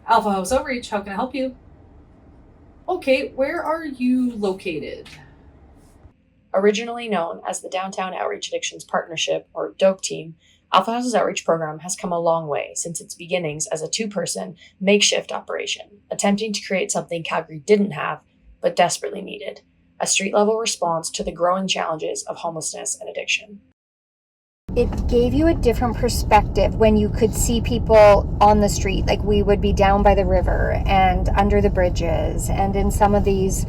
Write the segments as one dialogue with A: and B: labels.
A: Alpha House Outreach, how can I help you? Okay, where are you located? Originally known as the Downtown Outreach Addictions Partnership, or DOAP team, Alpha House's outreach program has come a long way since its beginnings as a two-person, makeshift operation, attempting to create something Calgary didn't have, but desperately needed: a street-level response to the growing challenges of homelessness and addiction.
B: It gave you a different perspective when you could see people on the street. Like, we would be down by the river and under the bridges and in some of these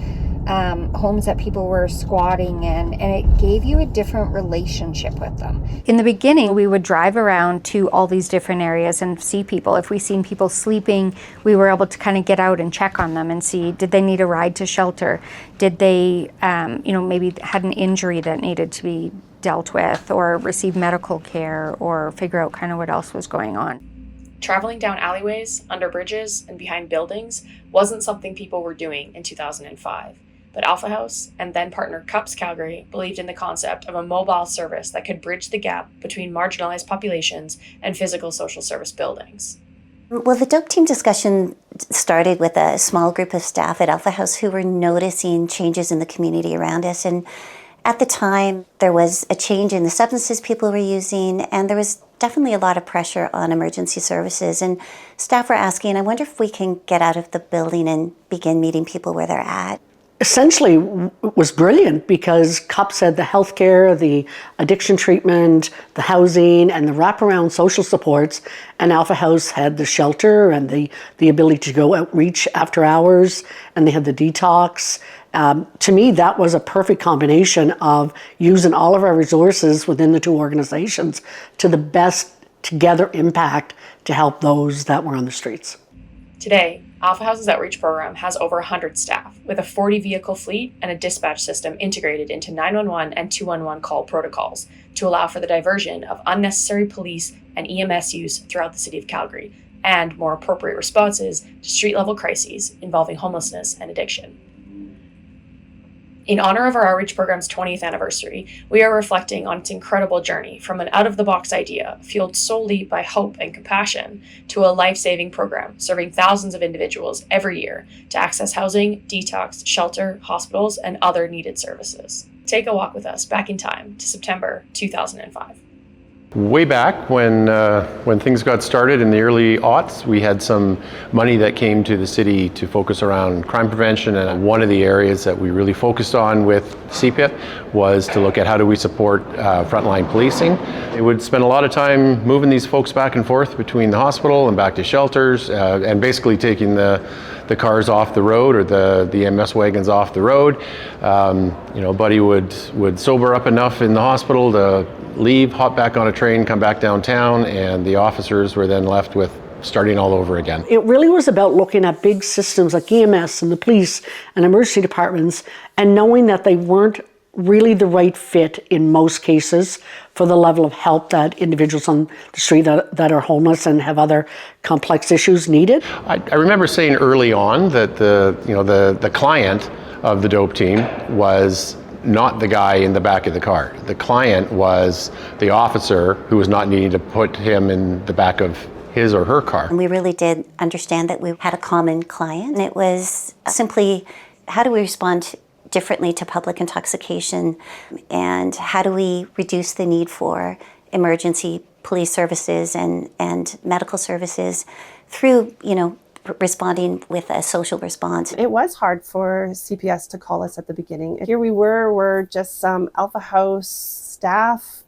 B: homes that people were squatting in, and it gave you a different relationship with them. In the beginning, we would drive around to all these different areas and see people. If we seen people sleeping, we were able to kind of get out and check on them and see, did they need a ride to shelter? Did they, maybe had an injury that needed to be dealt with, or receive medical care, or figure out kind of what else was going on.
A: Traveling down alleyways, under bridges, and behind buildings wasn't something people were doing in 2005. But Alpha House and then partner CUPS Calgary believed in the concept of a mobile service that could bridge the gap between marginalized populations and physical social service buildings.
C: Well, the DOAP team discussion started with a small group of staff at Alpha House who were noticing changes in the community around us. And at the time, there was a change in the substances people were using, and there was definitely a lot of pressure on emergency services. And staff were asking, I wonder if we can get out of the building and begin meeting people where they're at.
D: Essentially, it was brilliant because CUPS had the healthcare, the addiction treatment, the housing, and the wraparound social supports, and Alpha House had the shelter and the ability to go outreach after hours, and they had the detox. To me, that was a perfect combination of using all of our resources within the two organizations to the best together impact to help those that were on the streets.
A: Today, Alpha House's outreach program has over 100 staff, with a 40-vehicle fleet and a dispatch system integrated into 911 and 211 call protocols to allow for the diversion of unnecessary police and EMS use throughout the city of Calgary, and more appropriate responses to street-level crises involving homelessness and addiction. In honor of our outreach program's 20th anniversary, we are reflecting on its incredible journey from an out-of-the-box idea fueled solely by hope and compassion to a life-saving program serving thousands of individuals every year to access housing, detox, shelter, hospitals, and other needed services. Take a walk with us back in time to September 2005.
E: Way back when things got started in the early aughts, we had some money that came to the city to focus around crime prevention, and one of the areas that we really focused on with CPIP was to look at how do we support frontline policing. It would spend a lot of time moving these folks back and forth between the hospital and back to shelters, and basically taking the cars off the road, or the EMS wagons off the road. Buddy would sober up enough in the hospital to leave, hop back on a train, come back downtown, and the officers were then left with starting all over again.
D: It really was about looking at big systems like EMS and the police and emergency departments, and knowing that they weren't really the right fit in most cases for the level of help that individuals on the street that are homeless and have other complex issues needed.
E: I remember saying early on that the client of the DOAP team was not the guy in the back of the car. The client was the officer who was not needing to put him in the back of his or her car.
C: And we really did understand that we had a common client, and it was simply, how do we respond differently to public intoxication, and how do we reduce the need for emergency police services and medical services through, responding with a social response.
F: It was hard for CPS to call us at the beginning. Here we're just some Alpha House staff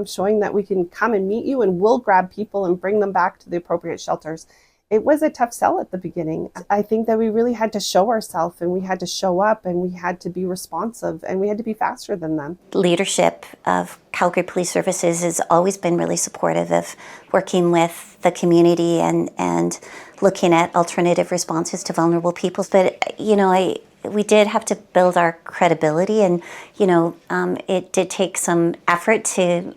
F: showing that we can come and meet you, and we'll grab people and bring them back to the appropriate shelters. It was a tough sell at the beginning. I think that we really had to show ourselves, and we had to show up, and we had to be responsive, and we had to be faster than them.
C: Leadership of Calgary Police Services has always been really supportive of working with the community and looking at alternative responses to vulnerable people. But, we did have to build our credibility, and, it did take some effort to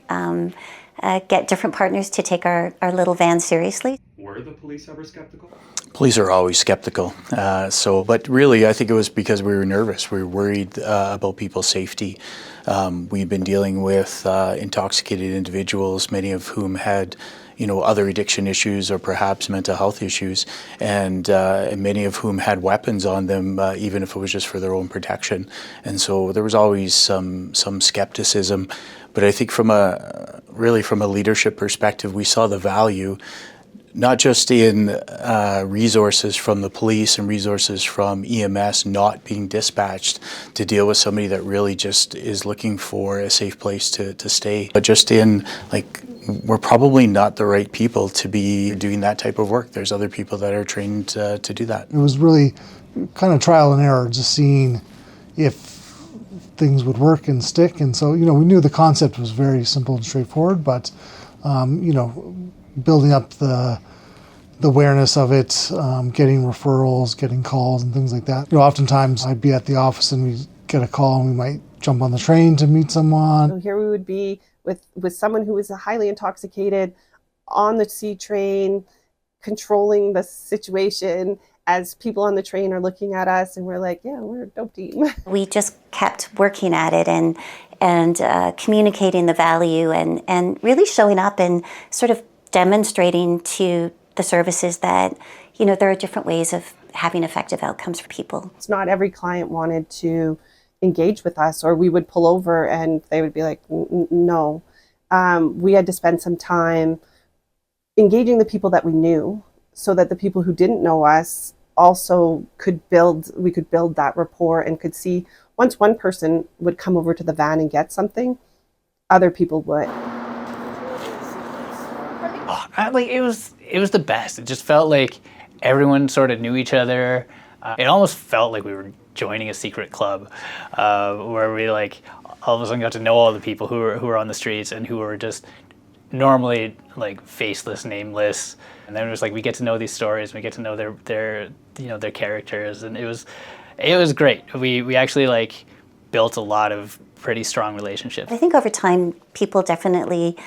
C: get different partners to take our little van seriously.
G: Were the police ever skeptical?
H: Police are always skeptical. But really, I think it was because we were nervous. We were worried about people's safety. We've been dealing with intoxicated individuals, many of whom had, other addiction issues or perhaps mental health issues, and many of whom had weapons on them, even if it was just for their own protection. And so there was always some skepticism. But I think from a leadership perspective, we saw the value, not just in resources from the police and resources from EMS not being dispatched to deal with somebody that really just is looking for a safe place to stay, but just in, we're probably not the right people to be doing that type of work. There's other people that are trained to do that.
I: It was really kind of trial and error, just seeing if things would work and stick. And so, we knew the concept was very simple and straightforward, but, building up the awareness of it, getting referrals, getting calls and things like that. Oftentimes I'd be at the office and we'd get a call and we might jump on the train to meet someone.
F: So here we would be with someone who was highly intoxicated on the C train, controlling the situation as people on the train are looking at us, and we're like, yeah, we're a dope team.
C: We just kept working at it and communicating the value and really showing up and sort of demonstrating to the services that, there are different ways of having effective outcomes for people.
F: It's not every client wanted to engage with us, or we would pull over and they would be like, no. We had to spend some time engaging the people that we knew, so that the people who didn't know us also we could build that rapport and could see, once one person would come over to the van and get something, other people would.
J: It was the best. It just felt like everyone sort of knew each other. It almost felt like we were joining a secret club, where we all of a sudden got to know all the people who were on the streets and who were just normally faceless, nameless. And then it was we get to know these stories, we get to know their characters, and it was great. We actually built a lot of pretty strong relationships.
C: I think over time people definitely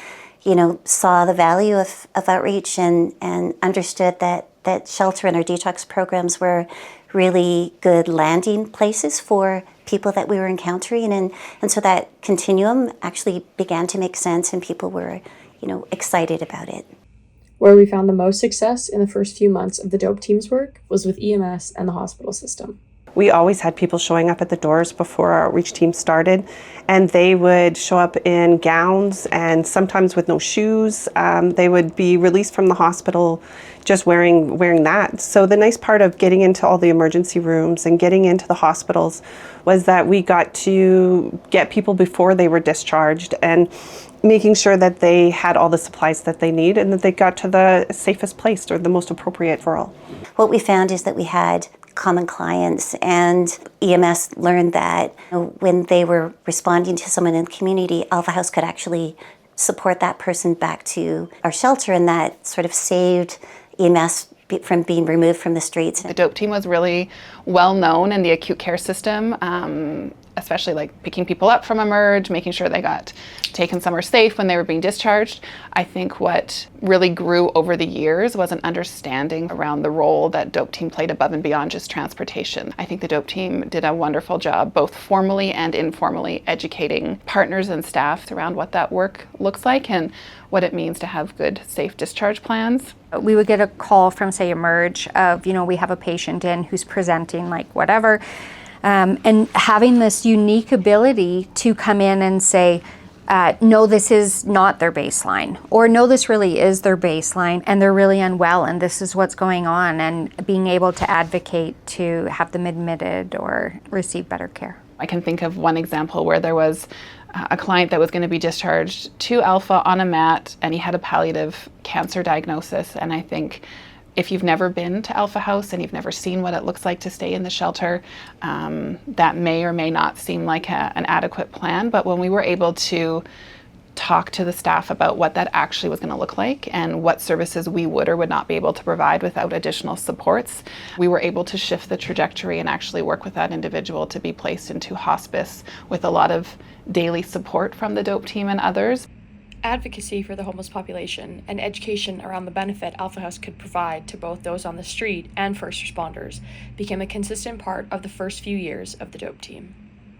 C: saw the value of outreach and understood that shelter and our detox programs were really good landing places for people that we were encountering. And so that continuum actually began to make sense, and people were, excited about it.
A: Where we found the most success in the first few months of the DOAP team's work was with EMS and the hospital system.
F: We always had people showing up at the doors before our outreach team started, and they would show up in gowns and sometimes with no shoes. They would be released from the hospital just wearing that. So the nice part of getting into all the emergency rooms and getting into the hospitals was that we got to get people before they were discharged and making sure that they had all the supplies that they need and that they got to the safest place or the most appropriate for all.
C: What we found is that we had common clients, and EMS learned that when they were responding to someone in the community, Alpha House could actually support that person back to our shelter, and that sort of saved EMS from being removed from the streets.
K: The DOAP team was really well known in the acute care system, especially picking people up from emerge, making sure they got taken somewhere safe when they were being discharged. I think what really grew over the years was an understanding around the role that DOAP team played above and beyond just transportation. I think the DOAP team did a wonderful job, both formally and informally, educating partners and staff around what that work looks like and what it means to have good, safe discharge plans.
B: We would get a call from, say, Emerge of, we have a patient in who's presenting whatever. And having this unique ability to come in and say, no, this is not their baseline, or no, this really is their baseline, and they're really unwell, and this is what's going on, and being able to advocate to have them admitted or receive better care.
K: I can think of one example where there was a client that was going to be discharged to Alpha on a mat, and he had a palliative cancer diagnosis. And I think if you've never been to Alpha House and you've never seen what it looks like to stay in the shelter, that may or may not seem like an adequate plan. But when we were able to talk to the staff about what that actually was going to look like and what services we would or would not be able to provide without additional supports, we were able to shift the trajectory and actually work with that individual to be placed into hospice with a lot of daily support from the DOAP team and others.
A: Advocacy for the homeless population and education around the benefit Alpha House could provide to both those on the street and first responders became a consistent part of the first few years of the DOAP team.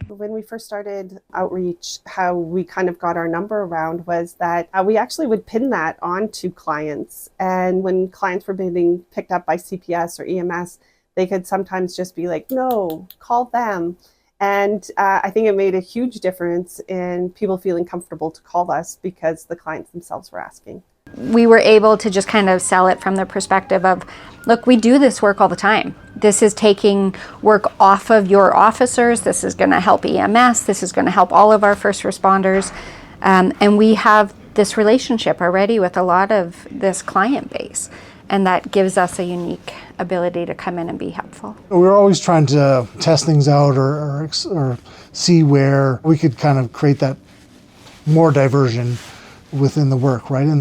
F: When we first started outreach, how we kind of got our number around was that we actually would pin that onto clients. And when clients were being picked up by CPS or EMS, they could sometimes just be like, no, call them. And I think it made a huge difference in people feeling comfortable to call us because the clients themselves were asking.
B: We were able to just kind of sell it from the perspective of, look, we do this work all the time. This is taking work off of your officers. This is going to help EMS. This is going to help all of our first responders. And we have this relationship already with a lot of this client base. And that gives us a unique ability to come in and be helpful.
I: We're always trying to test things out or see where we could kind of create that more diversion within the work, right? And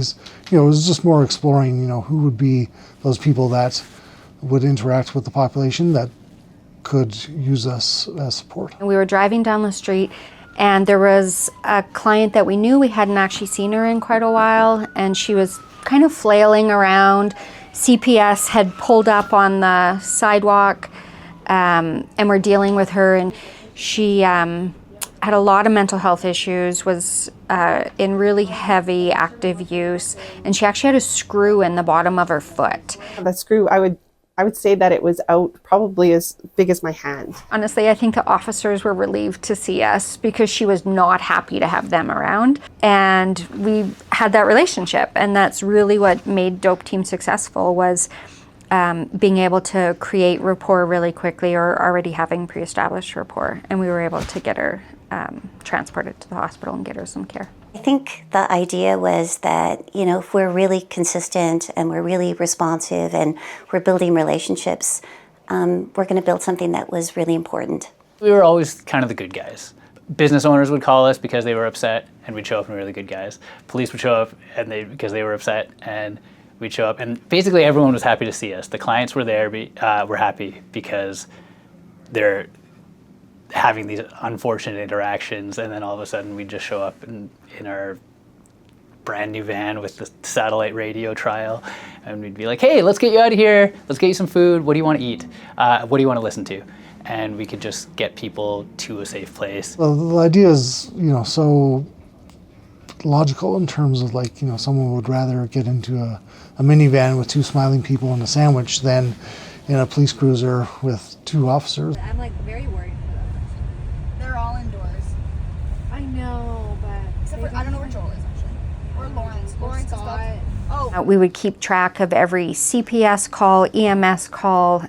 I: it was just more exploring, who would be those people that would interact with the population that could use us as support.
B: We were driving down the street and there was a client that we knew. We hadn't actually seen her in quite a while, and she was kind of flailing around. CPS had pulled up on the sidewalk and we're dealing with her, and she had a lot of mental health issues, was in really heavy active use, and she actually had a screw in the bottom of her foot.
F: The screw, I would say that it was out probably as big as my hand.
B: Honestly, I think the officers were relieved to see us because she was not happy to have them around. And we had that relationship, and that's really what made DOAP Team successful, was being able to create rapport really quickly, or already having pre-established rapport. And we were able to get her transported to the hospital and get her some care.
C: I think the idea was that, if we're really consistent and we're really responsive and we're building relationships, we're going to build something that was really important.
J: We were always kind of the good guys. Business owners would call us because they were upset, and we'd show up and we were the good guys. Police would show up because they were upset, and we'd show up. And basically everyone was happy to see us. The clients were there, were happy because they're having these unfortunate interactions, and then all of a sudden we just show up in our brand new van with the satellite radio trial, and we'd be like, hey, let's get you out of here, let's get you some food, what do you want to eat, what do you want to listen to? And we could just get people to a safe place.
I: Well, the idea is, so logical in terms of someone would rather get into a minivan with two smiling people and a sandwich than in a police cruiser with two officers.
B: I'm very worried.
G: They're all indoors.
B: I know, but
G: Except for, I don't know where Joel is actually. Or Lawrence. Lawrence saw it. Oh.
B: We would keep track of every CPS call, EMS call,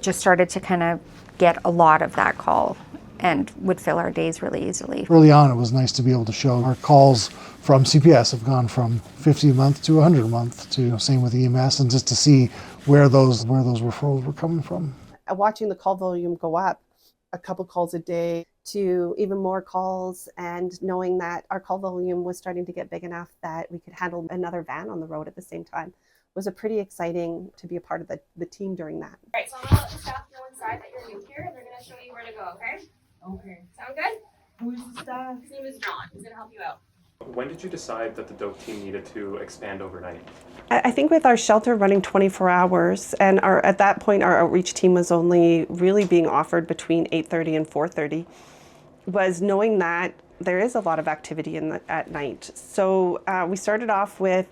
B: just started to kind of get a lot of that call and would fill our days really easily.
I: Early on, it was nice to be able to show our calls from CPS have gone from 50 a month to 100 a month, to same with EMS, and just to see where those referrals were coming from.
F: Watching the call volume go up, a couple calls a day to even more calls, and knowing that our call volume was starting to get big enough that we could handle another van on the road at the same time, was a pretty exciting to be a part of the team during that.
A: All right, so I'm gonna let the staff know inside that you're new here, and they're gonna show you where to go, okay?
G: Okay.
A: Sound good?
G: Who's the staff?
A: His name is John. He's gonna help you out.
L: When did you decide that the DOAP team needed to expand overnight?
F: I think with our shelter running 24 hours, and at that point our outreach team was only really being offered between 8:30 and 4:30, was knowing that there is a lot of activity at night. So we started off with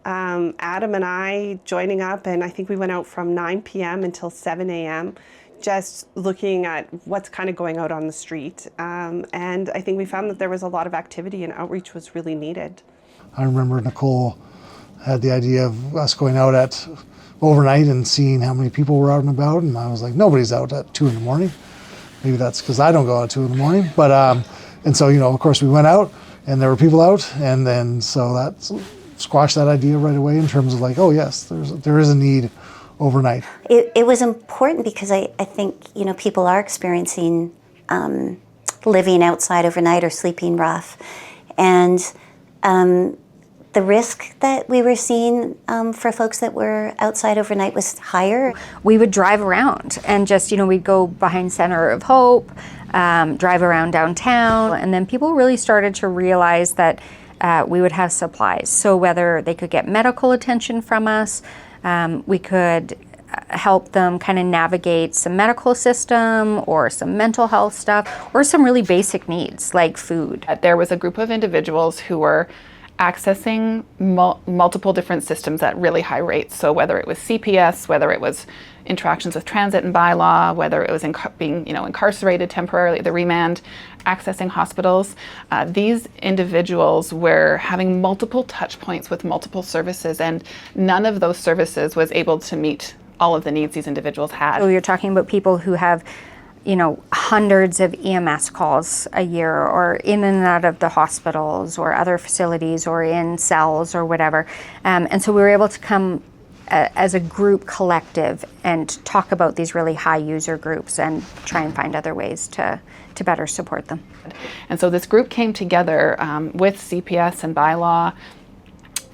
F: Adam and I joining up, and I think we went out from 9 p.m. until 7 a.m. just looking at what's kind of going out on the street. And I think we found that there was a lot of activity, and outreach was really needed.
I: I remember Nicole had the idea of us going out at overnight and seeing how many people were out and about, and I was like, nobody's out at 2 in the morning. Maybe that's because I don't go out at 2 in the morning, but and so of course we went out and there were people out, and then so that squashed that idea right away in terms of oh yes, there is a need overnight.
C: It was important because I think people are experiencing living outside overnight or sleeping rough, and the risk that we were seeing for folks that were outside overnight was higher.
B: We would drive around and just, we'd go behind Center of Hope, drive around downtown, and then people really started to realize that we would have supplies. So whether they could get medical attention from us, we could help them kind of navigate some medical system or some mental health stuff or some really basic needs like food.
K: There was a group of individuals who were accessing multiple different systems at really high rates. So whether it was CPS, whether it was interactions with transit and bylaw, whether it was being incarcerated temporarily, the remand, accessing hospitals, these individuals were having multiple touch points with multiple services, and none of those services was able to meet all of the needs these individuals had.
B: So you're talking about people who have hundreds of EMS calls a year, or in and out of the hospitals or other facilities or in cells or whatever. And so we were able to come as a group collective and talk about these really high user groups and try and find other ways to better support them.
K: And so this group came together with CPS and bylaw,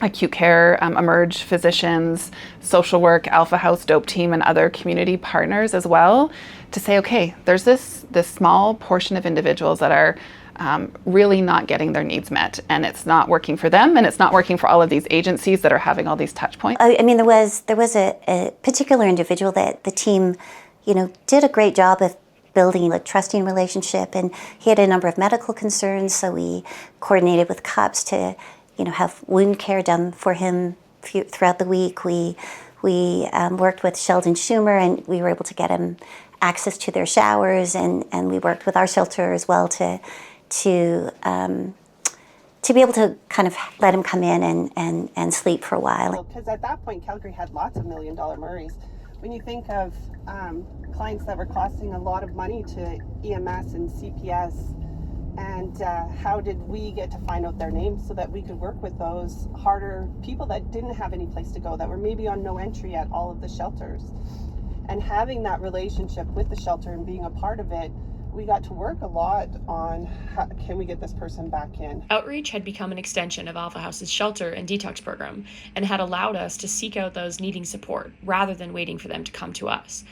K: acute care, emerge physicians, social work, Alpha House, DOAP team, and other community partners as well, to say, okay, there's this small portion of individuals that are really not getting their needs met, and it's not working for them, and it's not working for all of these agencies that are having all these touch points.
C: I mean, there was a particular individual that the team, did a great job of building a trusting relationship, and he had a number of medical concerns, so we coordinated with CUPS to have wound care done for him throughout the week. We worked with Sheldon Schumer, and we were able to get him access to their showers, and we worked with our shelter as well to be able to kind of let him come in and sleep for a while.
F: Because at that point, Calgary had lots of $1 million Murrays. When you think of clients that were costing a lot of money to EMS and CPS, and how did we get to find out their names so that we could work with those harder people that didn't have any place to go, that were maybe on no entry at all of the shelters. And having that relationship with the shelter and being a part of it, we got to work a lot on how can we get this person back in.
A: Outreach had become an extension of Alpha House's shelter and detox program and had allowed us to seek out those needing support rather than waiting for them to come to us.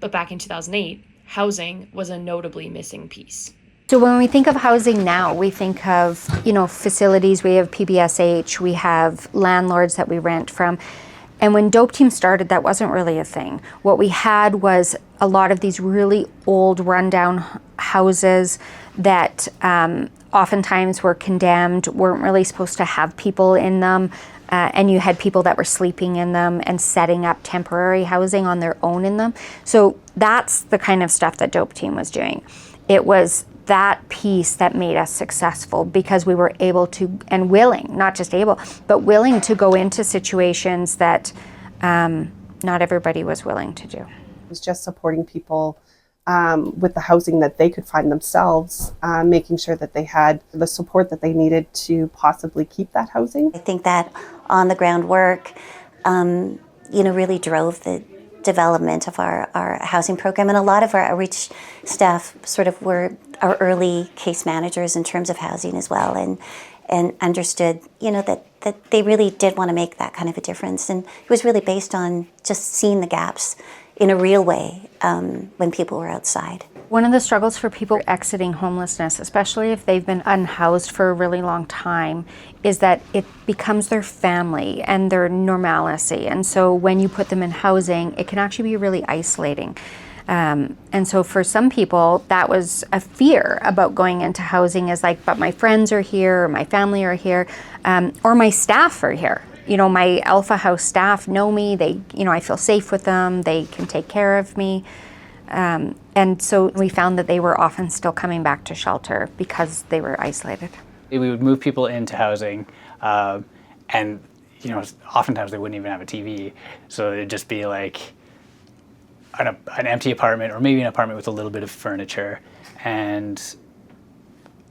A: But back in 2008, housing was a notably missing piece.
B: So when we think of housing now, we think of, facilities, we have PBSH, we have landlords that we rent from. And when DOAP Team started, that wasn't really a thing. What we had was a lot of these really old rundown houses that oftentimes were condemned, weren't really supposed to have people in them. And you had people that were sleeping in them and setting up temporary housing on their own in them. So that's the kind of stuff that DOAP Team was doing. It was that piece that made us successful because we were able to, and willing, not just able, but willing to go into situations that not everybody was willing to do.
F: It was just supporting people with the housing that they could find themselves, making sure that they had the support that they needed to possibly keep that housing.
C: I think that on the ground work, really drove the development of our housing program, and a lot of our outreach staff sort of were our early case managers in terms of housing as well, and understood that they really did want to make that kind of a difference, and it was really based on just seeing the gaps in a real way when people were outside.
B: One of the struggles for people exiting homelessness, especially if they've been unhoused for a really long time, is that it becomes their family and their normalcy. And so when you put them in housing, it can actually be really isolating. And so for some people, that was a fear about going into housing, is like, but my friends are here, or my family are here, or my staff are here. My Alpha House staff know me, I feel safe with them, they can take care of me. And so we found that they were often still coming back to shelter because they were isolated.
J: We would move people into housing, and oftentimes they wouldn't even have a TV, so it'd just be like an empty apartment, or maybe an apartment with a little bit of furniture, and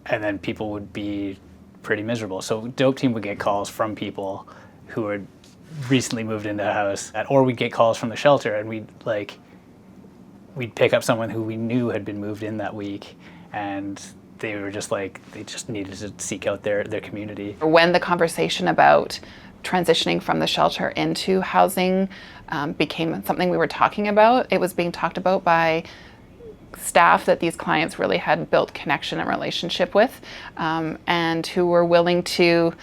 J: then people would be pretty miserable. So DOAP Team would get calls from people who had recently moved into a house, or we'd get calls from the shelter, and we'd pick up someone who we knew had been moved in that week, and they were just like, they just needed to seek out their community.
K: When the conversation about transitioning from the shelter into housing became something we were talking about, it was being talked about by staff that these clients really had built connection and relationship with, and who were willing to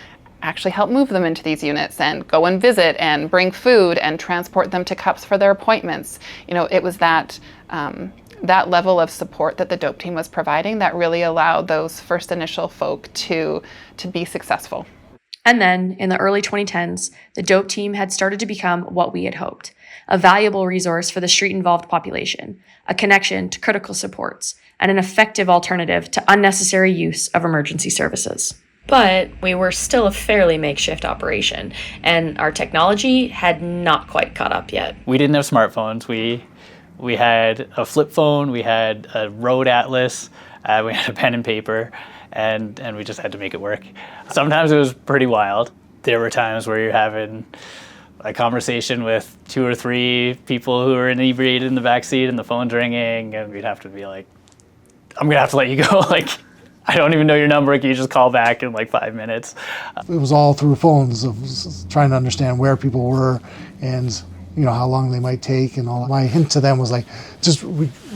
K: actually help move them into these units and go and visit and bring food and transport them to CUPS for their appointments. You know, it was that that level of support that the DOAP team was providing that really allowed those first initial folk to be successful.
A: And then, in the early 2010s, the DOAP team had started to become what we had hoped, a valuable resource for the street-involved population, a connection to critical supports, and an effective alternative to unnecessary use of emergency services. But we were still a fairly makeshift operation, and our technology had not quite caught up yet.
J: We didn't have smartphones. We had a flip phone, we had a road atlas, we had a pen and paper, and we just had to make it work. Sometimes it was pretty wild. There were times where you're having a conversation with 2 or 3 people who are inebriated in the backseat and the phone's ringing, and we'd have to be like, I'm gonna have to let you go. Like, I don't even know your number, can you just call back in like 5 minutes?
I: It was all through phones of trying to understand where people were and how long they might take and all. My hint to them was like, just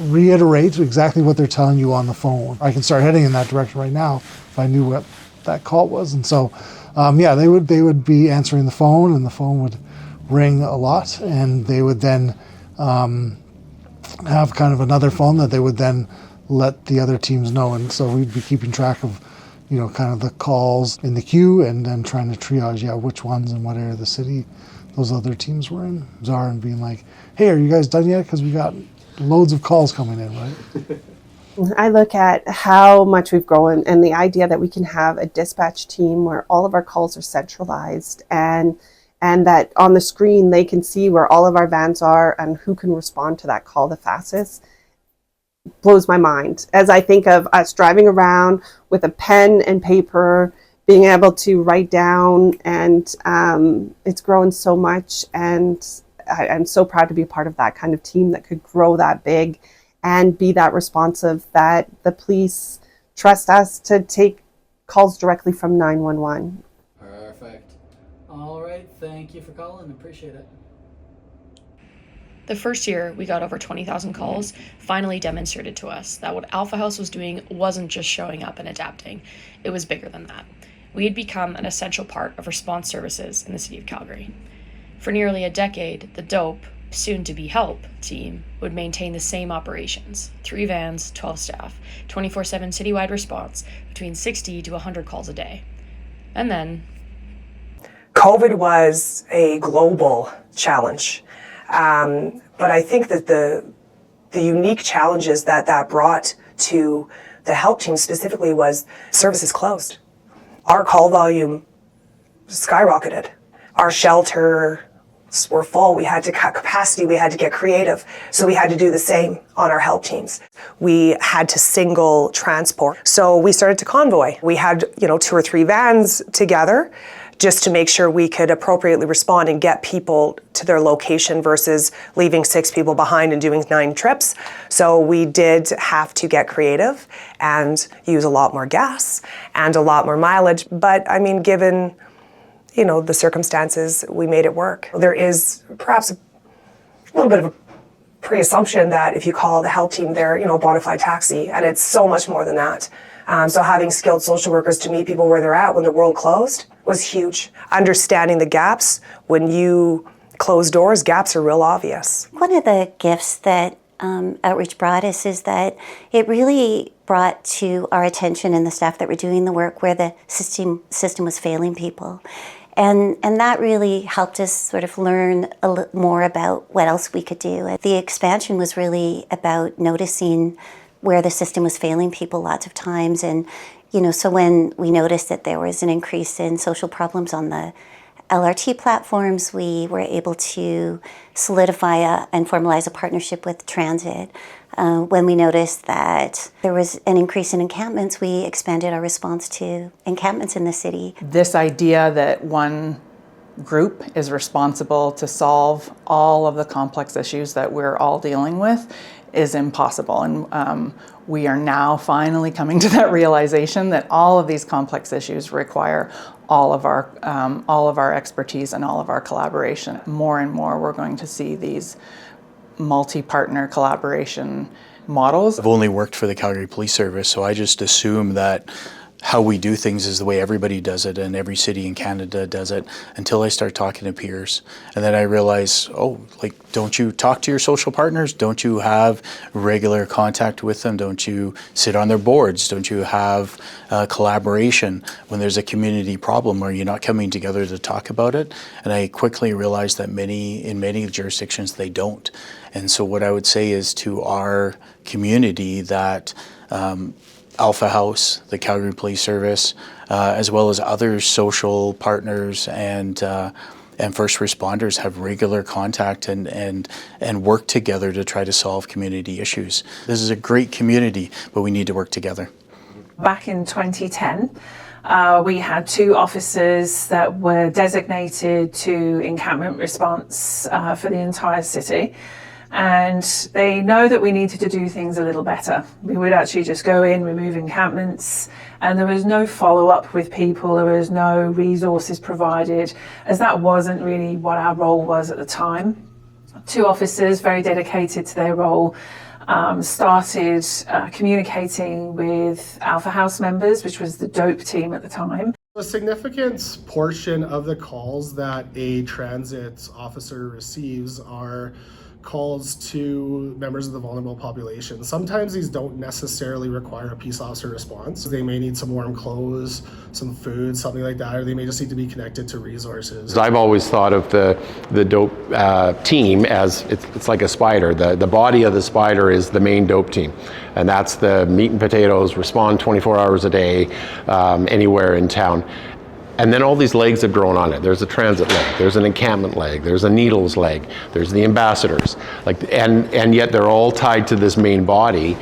I: reiterate exactly what they're telling you on the phone. I can start heading in that direction right now if I knew what that call was. And so, they would be answering the phone, and the phone would ring a lot, and they would then have kind of another phone that they would then let the other teams know. And so we'd be keeping track of, kind of the calls in the queue, and then trying to triage, which ones and what area of the city those other teams were in. And being like, hey, are you guys done yet? Because we got loads of calls coming in, right?
F: I look at how much we've grown and the idea that we can have a dispatch team where all of our calls are centralized and that on the screen they can see where all of our vans are and who can respond to that call the fastest. Blows my mind as I think of us driving around with a pen and paper, being able to write down, and it's grown so much, and I'm so proud to be part of that kind of team that could grow that big and be that responsive, that the police trust us to take calls directly from 911.
M: Perfect. All right, thank you for calling, appreciate it.
A: The first year we got over 20,000 calls finally demonstrated to us that what Alpha House was doing wasn't just showing up and adapting, it was bigger than that. We had become an essential part of response services in the city of Calgary. For nearly a decade, the DOAP, soon to be HELP team, would maintain the same operations, 3 vans, 12 staff, 24/7 citywide response, between 60 to 100 calls a day. And then
N: COVID was a global challenge. But I think that the unique challenges that brought to the HELP team specifically was services closed. Our call volume skyrocketed. Our shelters were full. We had to cut capacity. We had to get creative. So we had to do the same on our HELP teams. We had to single transport. So we started to convoy. We had, 2 or 3 vans together just to make sure we could appropriately respond and get people to their location versus leaving 6 people behind and doing 9 trips. So we did have to get creative and use a lot more gas and a lot more mileage. But I mean, given, the circumstances, we made it work. There is perhaps a little bit of a pre-assumption that if you call the HELP team, they're, a bona fide taxi, and it's so much more than that. So having skilled social workers to meet people where they're at when the world closed was huge. Understanding the gaps, when you close doors, gaps are real obvious.
C: One of the gifts that Outreach brought us is that it really brought to our attention and the staff that were doing the work where the system was failing people. And that really helped us sort of learn a little more about what else we could do. The expansion was really about noticing where the system was failing people lots of times. And, so when we noticed that there was an increase in social problems on the LRT platforms, we were able to solidify and formalize a partnership with transit. When we noticed that there was an increase in encampments, we expanded our response to encampments in the city.
O: This idea that one group is responsible to solve all of the complex issues that we're all dealing with is impossible. And we are now finally coming to that realization that all of these complex issues require all of our expertise and all of our collaboration. More and more, we're going to see these multi-partner collaboration models.
H: I've only worked for the Calgary Police Service, so I just assume that how we do things is the way everybody does it and every city in Canada does it, until I start talking to peers. And then I realize, oh, like, don't you talk to your social partners? Don't you have regular contact with them? Don't you sit on their boards? Don't you have collaboration when there's a community problem? Are you not coming together to talk about it? And I quickly realized that in many jurisdictions they don't. And so what I would say is to our community that Alpha House, the Calgary Police Service, as well as other social partners and first responders have regular contact and work together to try to solve community issues. This is a great community, but we need to work together.
P: Back in 2010, we had 2 officers that were designated to encampment response for the entire city. And they know that we needed to do things a little better. We would actually just go in, remove encampments, and there was no follow-up with people, there was no resources provided, as that wasn't really what our role was at the time. 2 officers, very dedicated to their role, started communicating with Alpha House members, which was the DOAP team at the time.
Q: A significant portion of the calls that a transit officer receives are calls to members of the vulnerable population. Sometimes these don't necessarily require a peace officer response. They may need some warm clothes, some food, something like that, or they may just need to be connected to resources.
E: I've always thought of the DOAP team as it's like a spider. The body of the spider is the main DOAP team. And that's the meat and potatoes, respond 24 hours a day, anywhere in town. And then all these legs have grown on it. There's a transit leg, there's an encampment leg, there's a needles leg, there's the ambassadors. And yet they're all tied to this main body,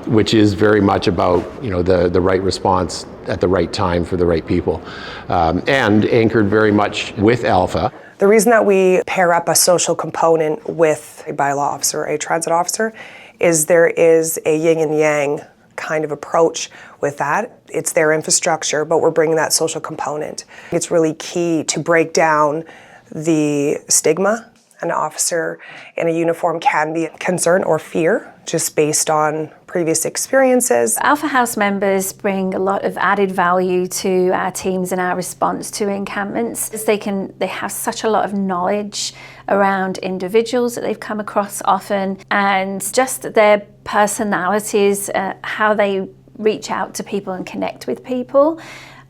E: which is very much about the right response at the right time for the right people, and anchored very much with Alpha.
N: The reason that we pair up a social component with a bylaw officer, a transit officer, is there is a yin and yang kind of approach with that. It's their infrastructure, but we're bringing that social component. It's really key to break down the stigma. An officer in a uniform can be concern or fear just based on previous experiences.
B: Alpha House members bring a lot of added value to our teams and our response to encampments. They have such a lot of knowledge around individuals that they've come across often, and just their personalities, how they reach out to people and connect with people,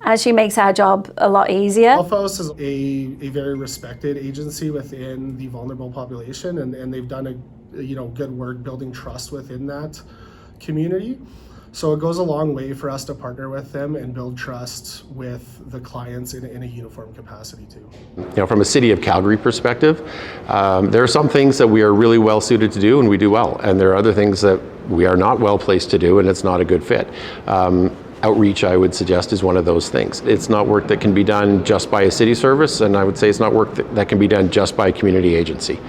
B: actually makes our job a lot easier.
Q: Alpha House is a very respected agency within the vulnerable population, and they've done a good work building trust within that community. So it goes a long way for us to partner with them and build trust with the clients in a uniform capacity too.
E: From a City of Calgary perspective, there are some things that we are really well suited to do and we do well, and there are other things that we are not well placed to do and it's not a good fit. Outreach, I would suggest, is one of those things. It's not work that can be done just by a city service, and I would say it's not work that can be done just by a community agency.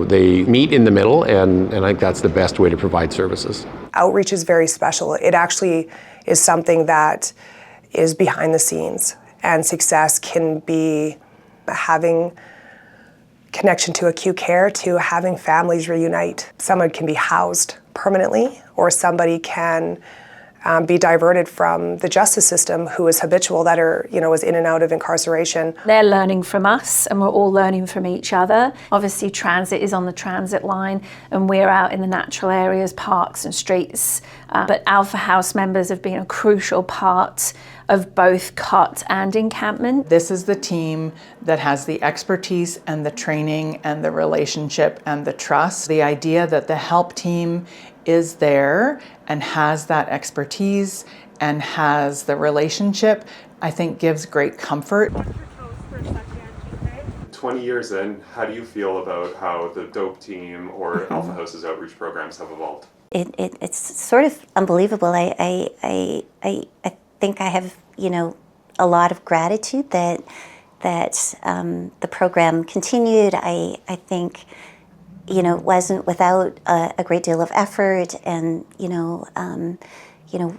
E: They meet in the middle, and I think that's the best way to provide services.
N: Outreach is very special. It actually is something that is behind the scenes, and success can be having connection to acute care to having families reunite. Someone can be housed permanently, or somebody can be diverted from the justice system who is habitual, that is in and out of incarceration.
B: They're learning from us and we're all learning from each other. Obviously transit is on the transit line and we're out in the natural areas, parks and streets. But Alpha House members have been a crucial part of both COT and encampment.
O: This is the team that has the expertise and the training and the relationship and the trust. The idea that the help team is there and has that expertise and has the relationship, I think gives great comfort.
L: 20 years in, how do you feel about how the DOAP team or Alpha House's outreach programs have evolved?
C: It's sort of unbelievable. I think I have, a lot of gratitude that the program continued. I think, it wasn't without a great deal of effort and,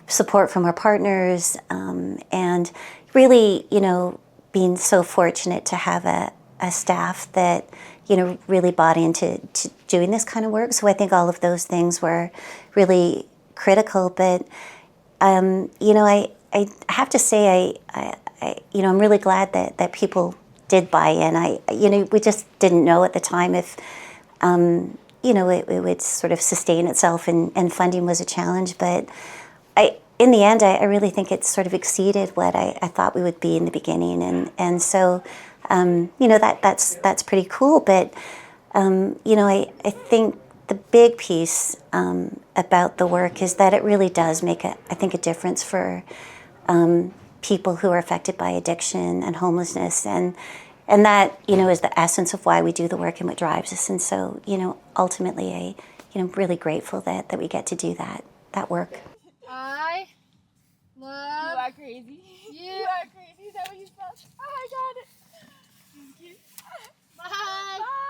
C: support from our partners, and really, being so fortunate to have a staff that, really bought into doing this kind of work. So I think all of those things were really critical. But, I I have to say, I'm really glad that people did buy in. We just didn't know at the time if, it would sort of sustain itself, and funding was a challenge. But in the end, I really think it's sort of exceeded what I thought we would be in the beginning, and so, that's pretty cool. But I think the big piece about the work is that it really does make a difference for people who are affected by addiction and homelessness, and that is the essence of why we do the work and what drives us. And so ultimately, I'm really grateful that we get to do that work.
G: I love you. Are crazy. You are crazy. Is that what you said? Oh, I got it. Thank you. Bye. Bye.